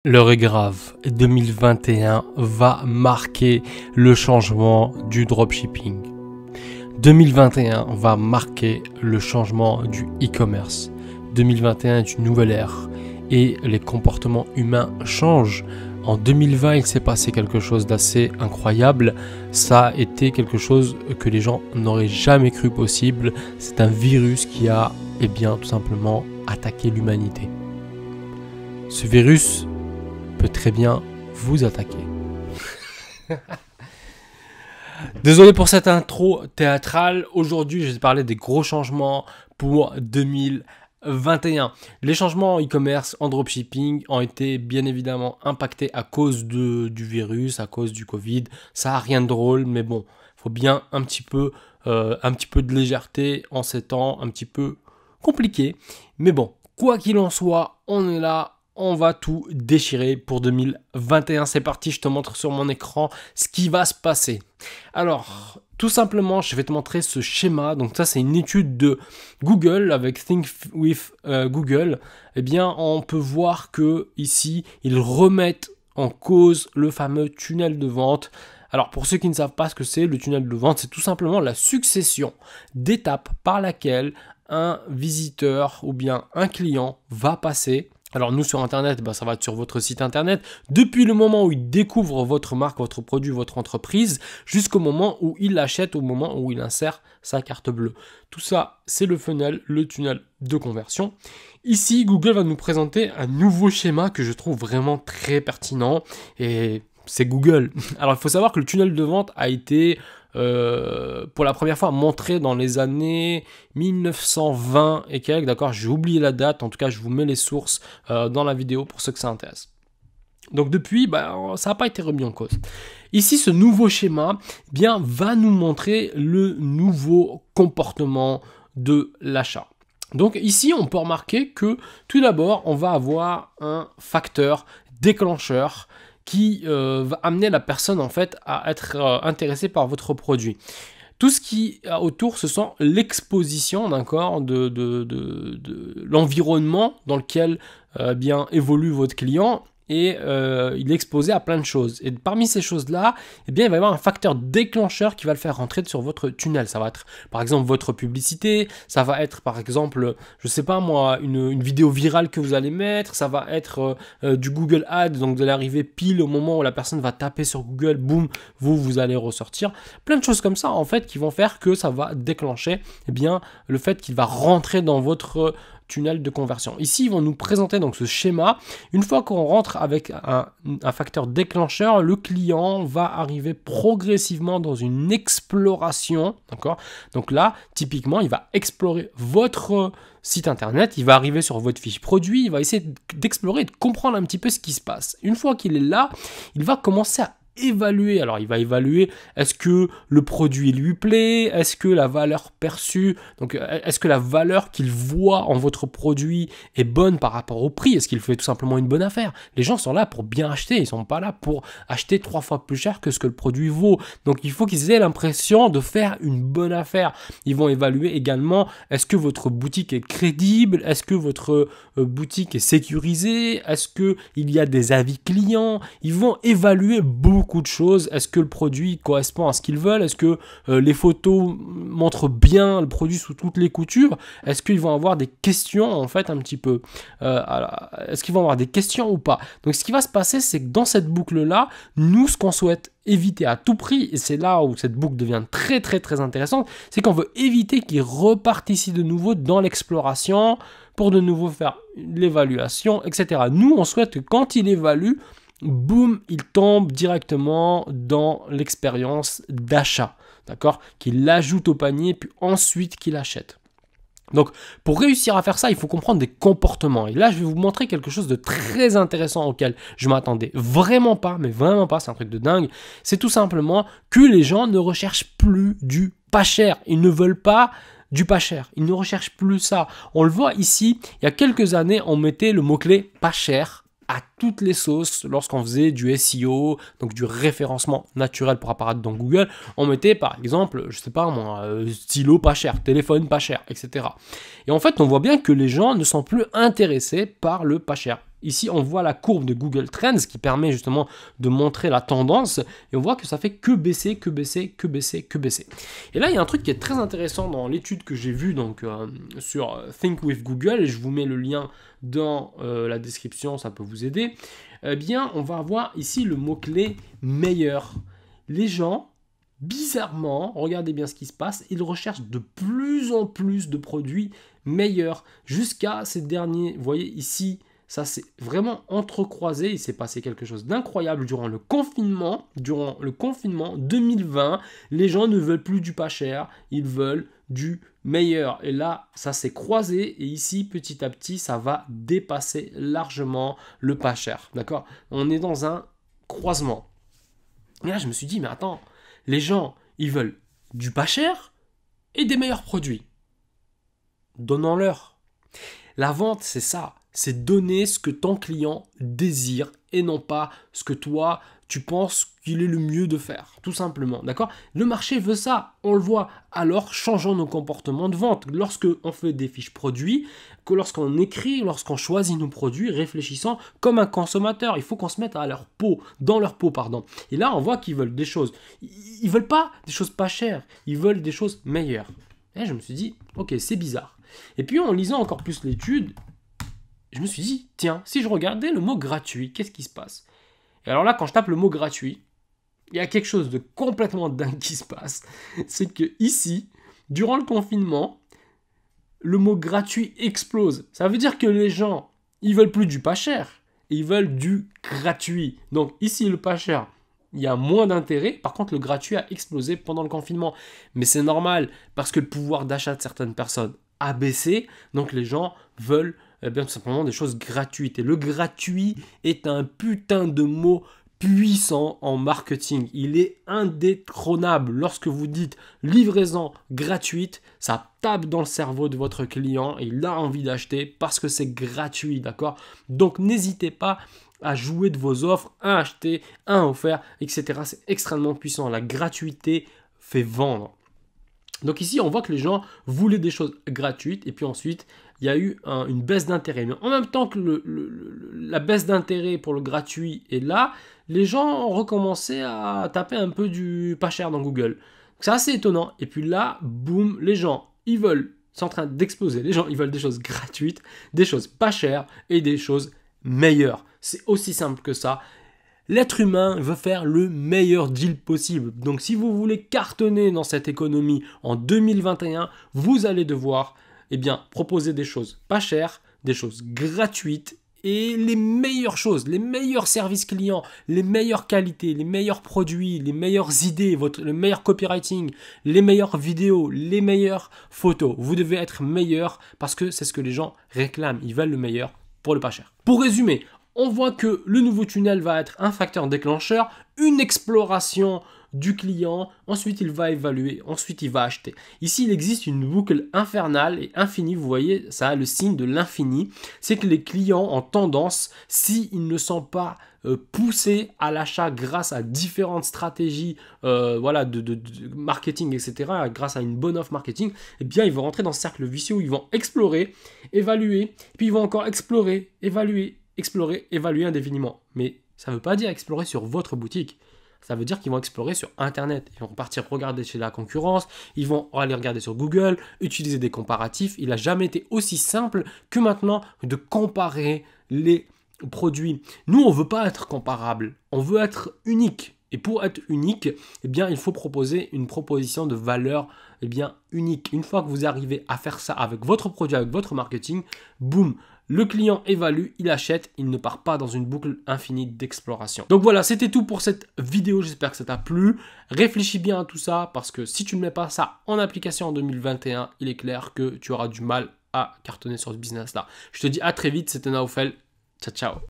L'heure est grave, 2021 va marquer le changement du dropshipping. 2021 va marquer le changement du e-commerce. 2021 est une nouvelle ère et les comportements humains changent. En 2020, il s'est passé quelque chose d'assez incroyable. Ça a été quelque chose que les gens n'auraient jamais cru possible. C'est un virus qui a, tout simplement attaqué l'humanité. Ce virus peut très bien vous attaquer. Désolé pour cette intro théâtrale. Aujourd'hui, je vais parler des gros changements pour 2021. Les changements en e-commerce, en dropshipping ont été bien évidemment impactés à cause du virus, à cause du Covid. Ça n'a rien de drôle, mais bon, il faut bien un petit peu de légèreté en ces temps un petit peu compliqués. Mais bon, quoi qu'il en soit, on est là. On va tout déchirer pour 2021. C'est parti, je te montre sur mon écran ce qui va se passer. Alors, tout simplement, je vais te montrer ce schéma. Donc ça, c'est une étude de Google avec Think with Google. On peut voir que ici, ils remettent en cause le fameux tunnel de vente. Alors, pour ceux qui ne savent pas ce que c'est, le tunnel de vente, c'est tout simplement la succession d'étapes par laquelle un visiteur ou bien un client va passer. Alors nous sur internet, ça va être sur votre site internet, depuis le moment où il découvre votre marque, votre produit, votre entreprise, jusqu'au moment où il l'achète, au moment où il insère sa carte bleue. Tout ça, c'est le funnel, le tunnel de conversion. Ici, Google va nous présenter un nouveau schéma que je trouve vraiment très pertinent et c'est Google. Alors il faut savoir que le tunnel de vente a été pour la première fois montré dans les années 1920 et quelques, d'accord, j'ai oublié la date, en tout cas je vous mets les sources dans la vidéo pour ceux que ça intéresse. Donc depuis, ça n'a pas été remis en cause. Ici, ce nouveau schéma va nous montrer le nouveau comportement de l'achat. Donc ici, on peut remarquer que tout d'abord, on va avoir un facteur déclencheur qui va amener la personne en fait à être intéressée par votre produit. Tout ce qui est autour, ce sont l'exposition, d'accord, de l'environnement dans lequel évolue votre client. Et il est exposé à plein de choses. Et parmi ces choses-là, il va y avoir un facteur déclencheur qui va le faire rentrer sur votre tunnel. Ça va être, par exemple, votre publicité. Ça va être, par exemple, je sais pas moi, une vidéo virale que vous allez mettre. Ça va être du Google Ads. Donc, vous allez arriver pile au moment où la personne va taper sur Google. Boum, vous allez ressortir. Plein de choses comme ça, en fait, qui vont faire que ça va déclencher le fait qu'il va rentrer dans votre tunnel de conversion. Ici, ils vont nous présenter donc ce schéma. Une fois qu'on rentre avec un facteur déclencheur, le client va arriver progressivement dans une exploration, d'accord? Donc là, typiquement, il va explorer votre site internet, il va arriver sur votre fiche produit, il va essayer d'explorer et de comprendre un petit peu ce qui se passe. Une fois qu'il est là, il va commencer à évaluer. Alors, il va évaluer est-ce que le produit lui plaît, est-ce que la valeur perçue, donc est-ce que la valeur qu'il voit en votre produit est bonne par rapport au prix, est-ce qu'il fait tout simplement une bonne affaire. Les gens sont là pour bien acheter, ils sont pas là pour acheter 3 fois plus cher que ce que le produit vaut. Donc, il faut qu'ils aient l'impression de faire une bonne affaire. Ils vont évaluer également est-ce que votre boutique est crédible, est-ce que votre boutique est sécurisée, est-ce qu'il y a des avis clients. Ils vont évaluer beaucoup de choses. Est-ce que le produit correspond à ce qu'ils veulent? Est-ce que les photos montrent bien le produit sous toutes les coutures? Est-ce qu'ils vont avoir des questions en fait un petit peu? Est-ce qu'ils vont avoir des questions ou pas? Donc ce qui va se passer, c'est que dans cette boucle-là, nous, ce qu'on souhaite éviter à tout prix, et c'est là où cette boucle devient très très très intéressante, c'est qu'on veut éviter qu'il reparte ici de nouveau dans l'exploration pour de nouveau faire l'évaluation, etc. Nous, on souhaite que quand il évalue, boum, il tombe directement dans l'expérience d'achat, d'accord? Qu'il l'ajoute au panier, puis ensuite qu'il achète. Donc, pour réussir à faire ça, il faut comprendre des comportements. Et là, je vais vous montrer quelque chose de très intéressant auquel je m'attendais vraiment pas, mais vraiment pas, c'est un truc de dingue. C'est tout simplement que les gens ne recherchent plus du pas cher. Ils ne veulent pas du pas cher. Ils ne recherchent plus ça. On le voit ici, il y a quelques années, on mettait le mot-clé pas cher à toutes les sauces lorsqu'on faisait du SEO, donc du référencement naturel pour apparaître dans Google. On mettait par exemple, je sais pas moi, stylo pas cher, téléphone pas cher, etc. Et en fait, on voit bien que les gens ne sont plus intéressés par le pas cher. Ici, on voit la courbe de Google Trends qui permet justement de montrer la tendance et on voit que ça fait que baisser, que baisser, que baisser, que baisser. Et là, il y a un truc qui est très intéressant dans l'étude que j'ai vue donc, sur Think with Google, et je vous mets le lien dans la description, ça peut vous aider. Eh bien, on va avoir ici le mot-clé meilleur. Les gens, bizarrement, regardez bien ce qui se passe, ils recherchent de plus en plus de produits meilleurs jusqu'à ces derniers, vous voyez ici, ça s'est vraiment entrecroisé, il s'est passé quelque chose d'incroyable durant le confinement 2020, les gens ne veulent plus du pas cher, ils veulent du meilleur. Et là, ça s'est croisé et ici, petit à petit, ça va dépasser largement le pas cher. D'accord? On est dans un croisement. Et là, je me suis dit, mais attends, les gens, ils veulent du pas cher et des meilleurs produits. Donnons-leur. La vente, c'est ça. C'est donner ce que ton client désire et non pas ce que toi, tu penses qu'il est le mieux de faire, tout simplement, d'accord? Le marché veut ça, on le voit. Alors, changeons nos comportements de vente. Lorsqu'on fait des fiches produits, que lorsqu'on écrit, lorsqu'on choisit nos produits, réfléchissant comme un consommateur. Il faut qu'on se mette à leur peau, dans leur peau, pardon. Et là, on voit qu'ils veulent des choses. Ils veulent pas des choses pas chères, ils veulent des choses meilleures. Et je me suis dit, ok, c'est bizarre. Et puis, en lisant encore plus l'étude, je me suis dit, tiens, si je regardais le mot gratuit, qu'est-ce qui se passe? Et alors là, quand je tape le mot gratuit, il y a quelque chose de complètement dingue qui se passe. C'est que ici, durant le confinement, le mot gratuit explose. Ça veut dire que les gens, ils veulent plus du pas cher, ils veulent du gratuit. Donc ici, le pas cher, il y a moins d'intérêt. Par contre, le gratuit a explosé pendant le confinement. Mais c'est normal, parce que le pouvoir d'achat de certaines personnes a baissé. Donc les gens veulent bien tout simplement des choses gratuites. Et le gratuit est un putain de mot puissant en marketing. Il est indétrônable. Lorsque vous dites livraison gratuite, ça tape dans le cerveau de votre client et il a envie d'acheter parce que c'est gratuit, d'accord? Donc n'hésitez pas à jouer de vos offres, un acheté, un offert, etc. C'est extrêmement puissant. La gratuité fait vendre. Donc ici, on voit que les gens voulaient des choses gratuites et puis ensuite, il y a eu une baisse d'intérêt. Mais en même temps que la baisse d'intérêt pour le gratuit est là, les gens ont recommencé à taper un peu du pas cher dans Google. C'est assez étonnant. Et puis là, boum, les gens, ils veulent, c'est en train d'exploser. Les gens, ils veulent des choses gratuites, des choses pas chères et des choses meilleures. C'est aussi simple que ça. L'être humain veut faire le meilleur deal possible. Donc si vous voulez cartonner dans cette économie en 2021, vous allez devoir proposer des choses pas chères, des choses gratuites et les meilleures choses, les meilleurs services clients, les meilleures qualités, les meilleurs produits, les meilleures idées, le meilleur copywriting, les meilleures vidéos, les meilleures photos. Vous devez être meilleur parce que c'est ce que les gens réclament. Ils veulent le meilleur pour le pas cher. Pour résumer, on voit que le nouveau tunnel va être un facteur déclencheur, une exploration du client, ensuite il va évaluer, ensuite il va acheter. Ici, il existe une boucle infernale et infinie, vous voyez, ça a le signe de l'infini. C'est que les clients ont tendance, s'ils ne sont pas poussés à l'achat grâce à différentes stratégies de marketing, etc., grâce à une bonne offre marketing, eh bien, ils vont rentrer dans ce cercle vicieux où ils vont explorer, évaluer, puis ils vont encore explorer, évaluer indéfiniment. Mais ça ne veut pas dire explorer sur votre boutique. Ça veut dire qu'ils vont explorer sur Internet. Ils vont partir regarder chez la concurrence, ils vont aller regarder sur Google, utiliser des comparatifs. Il n'a jamais été aussi simple que maintenant de comparer les produits. Nous, on ne veut pas être comparable, on veut être unique. Et pour être unique, il faut proposer une proposition de valeur unique. Une fois que vous arrivez à faire ça avec votre produit, avec votre marketing, boum, le client évalue, il achète, il ne part pas dans une boucle infinie d'exploration. Donc voilà, c'était tout pour cette vidéo, j'espère que ça t'a plu. Réfléchis bien à tout ça, parce que si tu ne mets pas ça en application en 2021, il est clair que tu auras du mal à cartonner sur ce business-là. Je te dis à très vite, c'était Naoufel. Ciao, ciao.